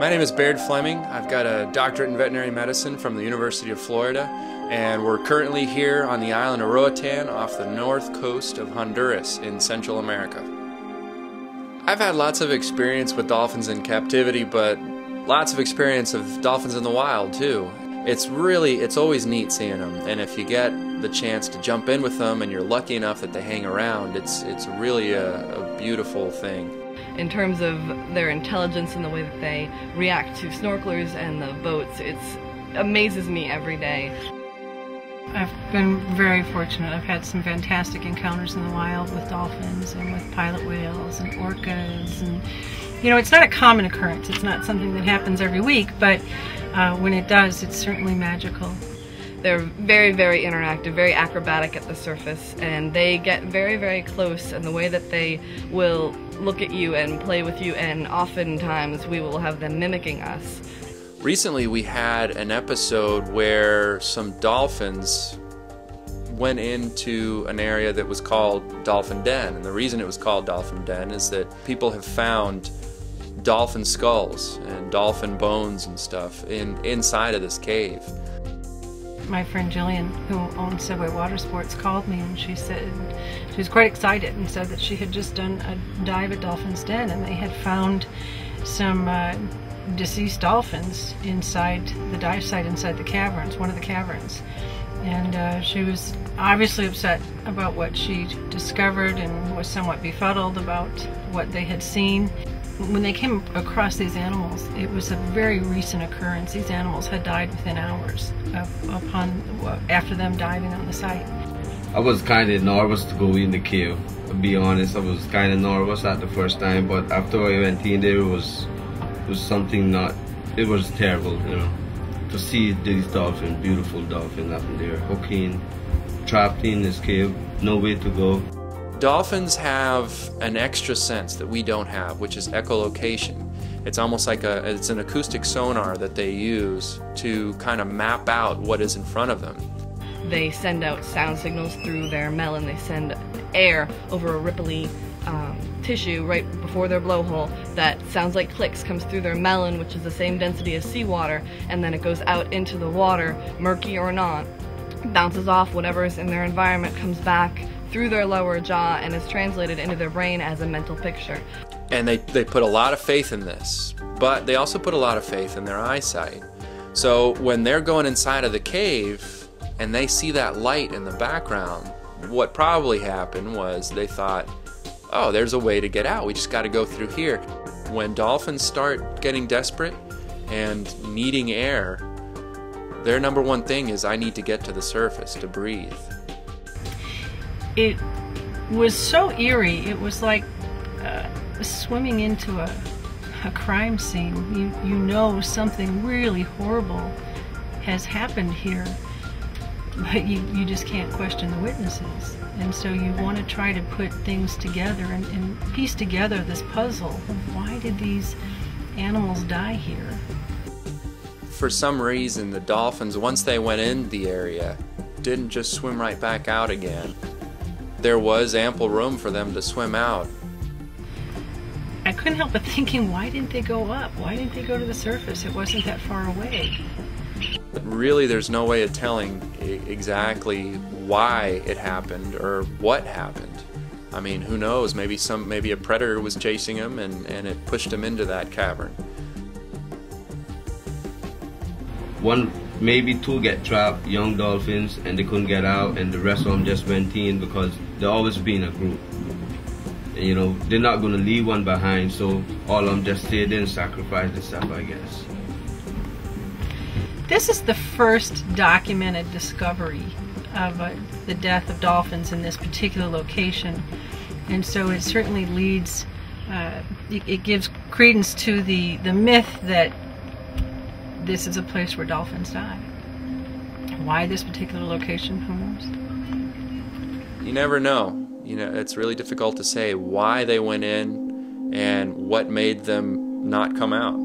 My name is Baird Fleming. I've got a doctorate in veterinary medicine from the University of Florida, and we're currently here on the island of Roatan off the north coast of Honduras in Central America. I've had lots of experience with dolphins in captivity, but lots of experience of dolphins in the wild too. It's always neat seeing them, and if you get the chance to jump in with them and you're lucky enough that they hang around, it's really a beautiful thing. In terms of their intelligence and the way that they react to snorkelers and the boats, it amazes me every day. I've been very fortunate. I've had some fantastic encounters in the wild with dolphins and with pilot whales and orcas. And, you know, it's not a common occurrence. It's not something that happens every week, but when it does, it's certainly magical. They're very, very interactive, very acrobatic at the surface, and they get very, very close, and the way that they will look at you and play with you, and oftentimes we will have them mimicking us. Recently we had an episode where some dolphins went into an area that was called Dolphin Den, and the reason it was called Dolphin Den is that people have found dolphin skulls and dolphin bones and stuff inside of this cave. My friend Jillian, who owns Subway Water Sports, called me and she said she was quite excited and said that she had just done a dive at Dolphin's Den and they had found some deceased dolphins inside the dive site inside the caverns, one of the caverns. And she was obviously upset about what she discovered and was somewhat befuddled about what they had seen. When they came across these animals, it was a very recent occurrence. These animals had died within hours after them diving on the site. I was kind of nervous to go in the cave. To be honest, I was kind of nervous at the first time, but after I went in there, it was something it was terrible, you know, to see these dolphins, beautiful dolphins up in there, hooking, trapped in this cave, no way to go. Dolphins have an extra sense that we don't have, which is echolocation. It's almost like it's an acoustic sonar that they use to kind of map out what is in front of them. They send out sound signals through their melon. They send air over a ripply tissue right before their blowhole that sounds like clicks, comes through their melon, which is the same density as seawater, and then it goes out into the water, murky or not, bounces off whatever is in their environment, comes back through their lower jaw and is translated into their brain as a mental picture. And they put a lot of faith in this, but they also put a lot of faith in their eyesight. So when they're going inside of the cave and they see that light in the background, what probably happened was they thought, oh, there's a way to get out, we just got to go through here. When dolphins start getting desperate and needing air, their number one thing is, I need to get to the surface to breathe. It was so eerie. It was like swimming into a crime scene. You know something really horrible has happened here, but you just can't question the witnesses. And so you want to try to put things together and piece together this puzzle of why did these animals die here? For some reason, the dolphins, once they went in the area, didn't just swim right back out again. There was ample room for them to swim out. I couldn't help but thinking, why didn't they go up? Why didn't they go to the surface? It wasn't that far away. But really, there's no way of telling exactly why it happened or what happened. I mean, who knows? Maybe a predator was chasing them and it pushed them into that cavern. Maybe two get trapped, young dolphins, and they couldn't get out, and the rest of them just went in because they're always being a group. And, you know, they're not going to leave one behind, so all of them just stayed in and sacrificed themselves, I guess. This is the first documented discovery of the death of dolphins in this particular location, and so it certainly leads, it gives credence to the myth that this is a place where dolphins die. Why this particular location, who knows? You never know. You know, it's really difficult to say why they went in and what made them not come out.